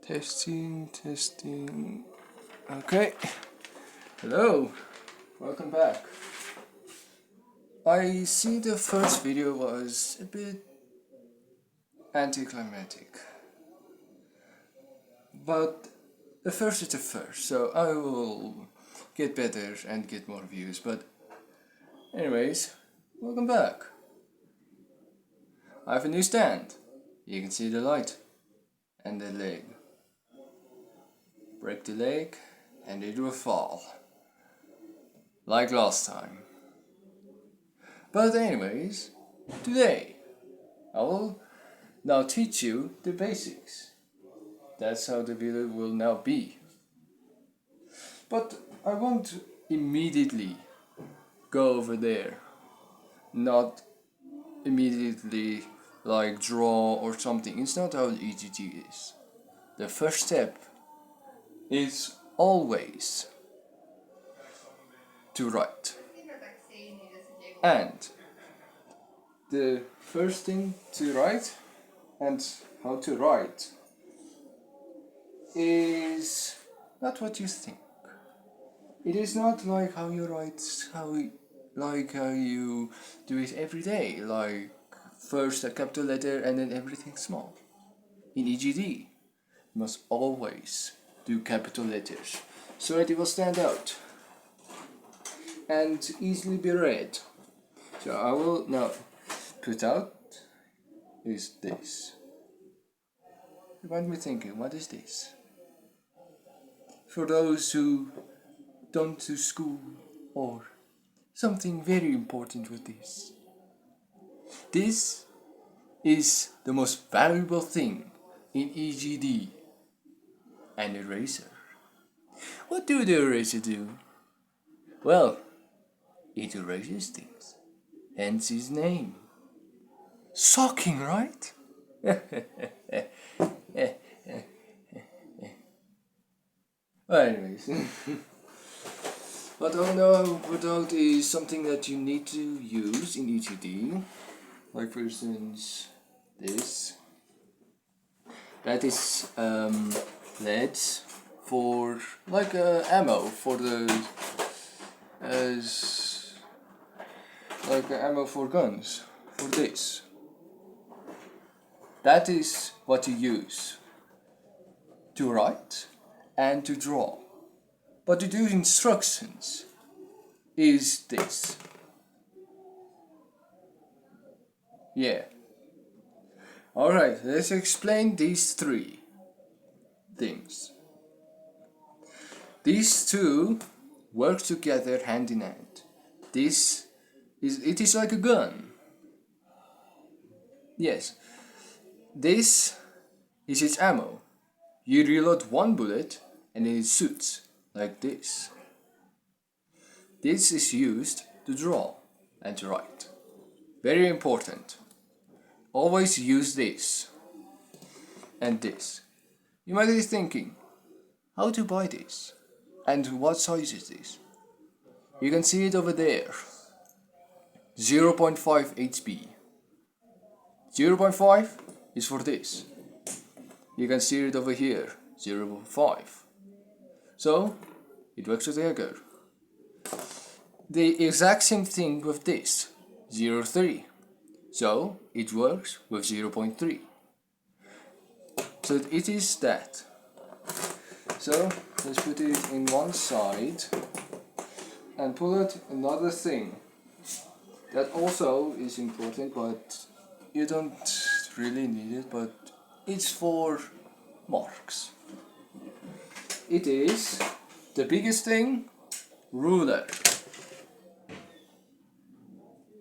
Testing. Okay. Hello. Welcome back. I see the first video was a bit anticlimactic. But the first is the first, so I will get better and get more views. But anyways, welcome back. I have a new stand. You can see the light and the leg. Break the leg and it will fall. Like last time. But anyways, today I will now teach you the basics. That's how the video will now be. But I won't immediately go over there. Not immediately like draw or something. It's not how EGG is. The first step is always to write. And the first thing to write and how to write is not what you think. It is not like how you write, how you do it every day, like first a capital letter and then everything small. In EGD, you must always do capital letters so that it will stand out and easily be read. So I will now put out is this. You might be thinking, what is this? For those who don't do school or something very important with this. This is the most valuable thing in EGD, an eraser. What do the eraser do? Well, it erases things, hence its name. Shocking, right? Well, anyways. What I know about is something that you need to use in EGD. Like for instance, this. That is leads for like ammo for the ammo for guns. For this. That is what you use to write and to draw. But to do instructions is this. Yeah. Alright, let's explain these three things. These two work together hand in hand. It is like a gun. Yes. This is its ammo. You reload one bullet and it shoots like this. This is used to draw and to write. Very important. Always use this and this. You might be thinking, how to buy this? And what size is this? You can see it over there. 0.5 HB. 0.5 is for this. You can see it over here. 0.5. So, it works together. The exact same thing with this. 0.3. So, it works with 0.3. So, it is that. So, let's put it in one side and pull out another thing that also is important, but you don't really need it, but it's for marks. It is the biggest thing, ruler.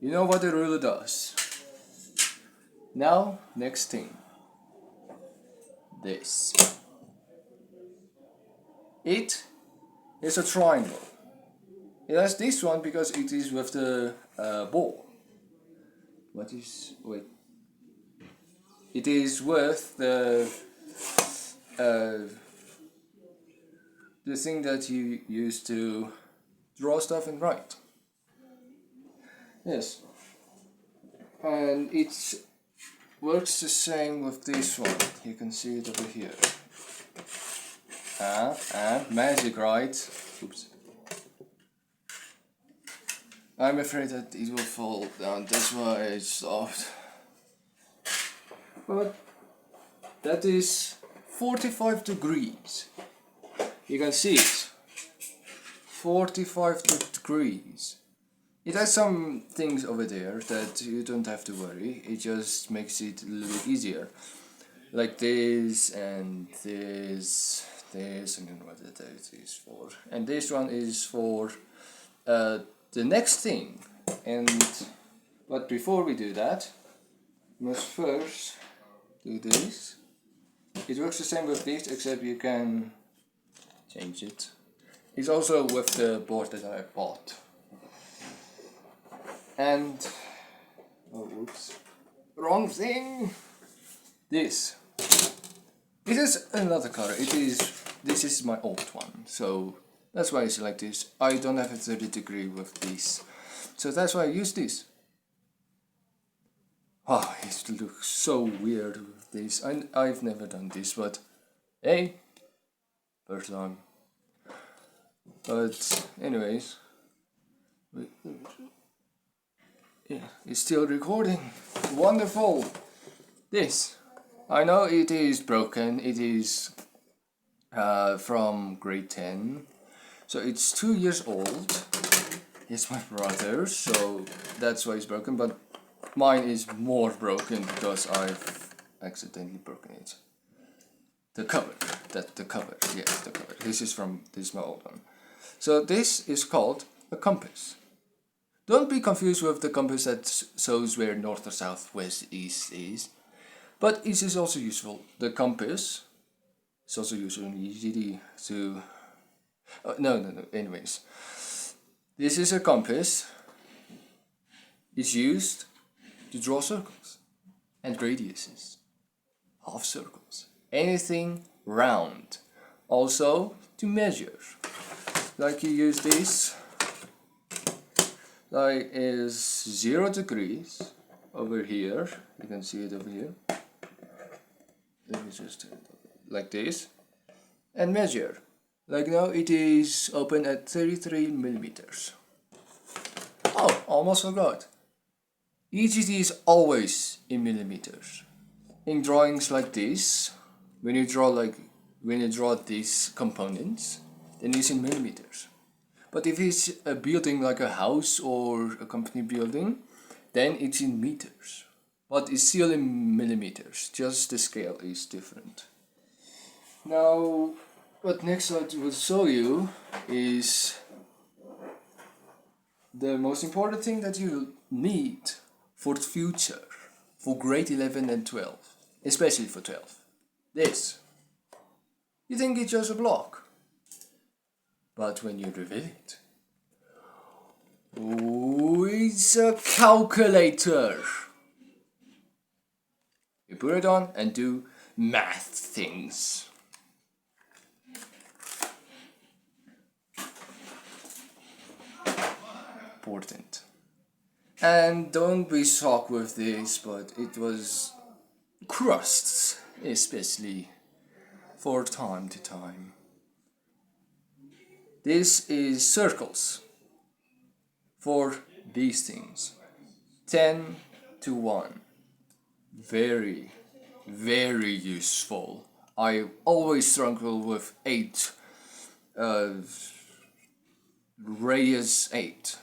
You know what a ruler does. Now, next thing. This. It is a triangle. It has this one because it is with the ball. It is with the thing that you use to draw stuff and write. Yes. And it works the same with this one. You can see it over here. And magic, right? Oops. I'm afraid that it will fall down, that's why I stopped. But that is 45 degrees. You can see it. 45 degrees. It has some things over there that you don't have to worry. It just makes it a little bit easier. Like this and this, this, I don't know what that is for. And this one is for the next thing. But before we do that, we must first do this. It works the same with this, except you can change it. It's also with the board that I bought. And oh, oops, wrong thing. This is another color. This is my old one, so that's why it's like this. I don't have a 30 degree with this, so that's why I use this. Oh, it looks so weird with this. I've never done this, but hey, first time. But anyways, yeah, it's still recording. Wonderful. This, I know it is broken. It is from grade 10, so it's 2 years old. It's my brother's, so that's why it's broken. But mine is more broken because I've accidentally broken it. The cover, yes, the cover. This is my old one. So this is called a compass. Don't be confused with the compass that shows where north or south, west, east is. But it is also useful. The compass is also useful in EGD to... no. Anyways, this is a compass. It's used to draw circles and radiuses, half circles, anything round. Also to measure. Like you use this. Like is 0 degrees over here. You can see it over here. Let me just like this and measure. Like now it is open at 33 millimeters. Oh, almost forgot. EGD is always in millimeters. In drawings like this, when you draw these components, then it's in millimeters. But if it's a building like a house or a company building, then it's in meters. But it's still in millimeters, just the scale is different. Now, what next I will show you is the most important thing that you need for the future, for grade 11 and 12, especially for 12. This. You think it's just a block, but when you reveal it, oh, it's a calculator. You put it on and do math things. Important. And don't be shocked with this, but it was crusts, especially for time to time. This is circles for these things. 10 to 1. Very, very useful. I always struggle with 8. Radius 8.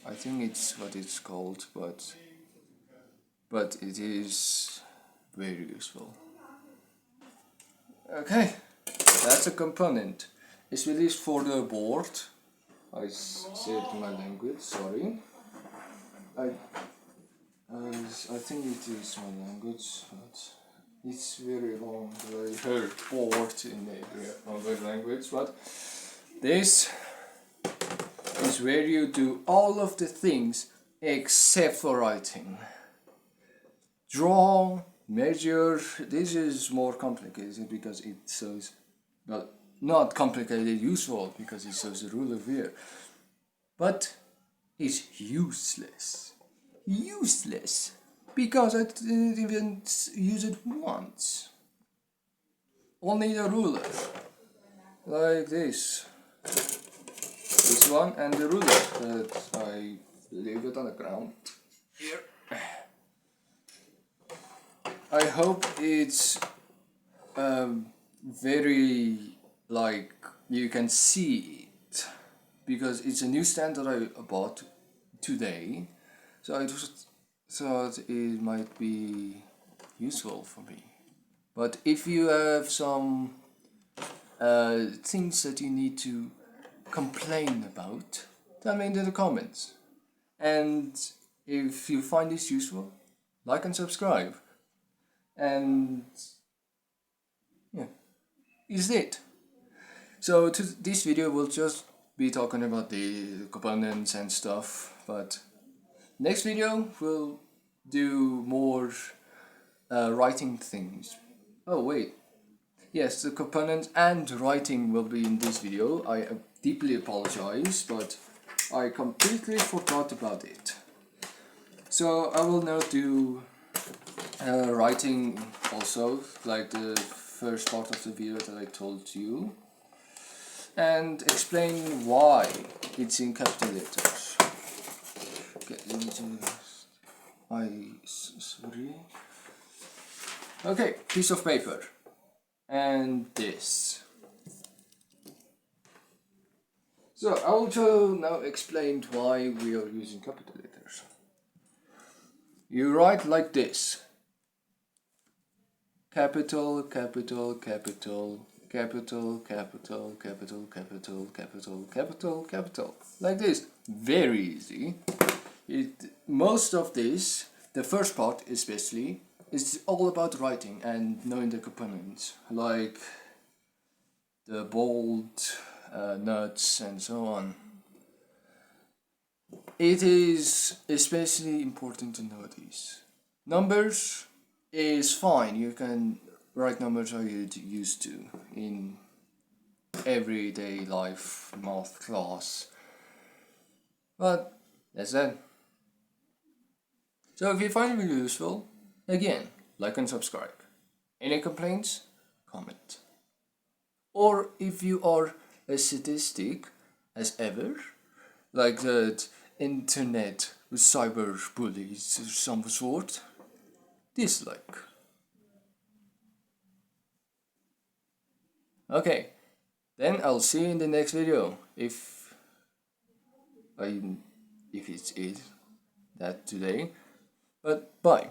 I think it's what it's called, but it is very useful. Okay, that's a component. It's released for the board. I said my language, sorry. I think it is my language, but it's very long. I heard board in every other language, but this is where you do all of the things except for writing. Draw, measure. This is more complicated because it shows, well, not complicated, useful because it shows the rule of here, but it's useless. Useless because I didn't even use it once. All need a ruler, like this one, and the ruler that I leave it on the ground here. I hope it's very, like, you can see it, because it's a new stand that I bought today, so I just thought it might be useful for me. But if you have some things that you need to complain about, tell me in the comments. And if you find this useful, like and subscribe. And yeah, is it. So this video will just be talking about the components and stuff, but next video we'll do more writing things. Oh wait, yes, the components and writing will be in this video. I deeply apologize, but I completely forgot about it. So I will now do writing also, like the first part of the video that I told you, and explain why it's in capital letters. Okay, let me sorry. Okay, piece of paper, and this. So I will now explain why we are using capital letters. You write like this: capital, capital, capital, capital, capital, capital, capital, capital, capital, capital, like this. Very easy. Most of this, the first part especially, is all about writing and knowing the components, like the bold, nuts, and so on. It is especially important to know these. Numbers is fine, you can write numbers how you're used to in everyday life, math class, but that's it. So if you find it really useful, again, like and subscribe. Any complaints? Comment. Or if you are a sadistic as ever, like that internet with cyber bullies of some sort, dislike. Okay, then I'll see you in the next video, if it's that today. But bye.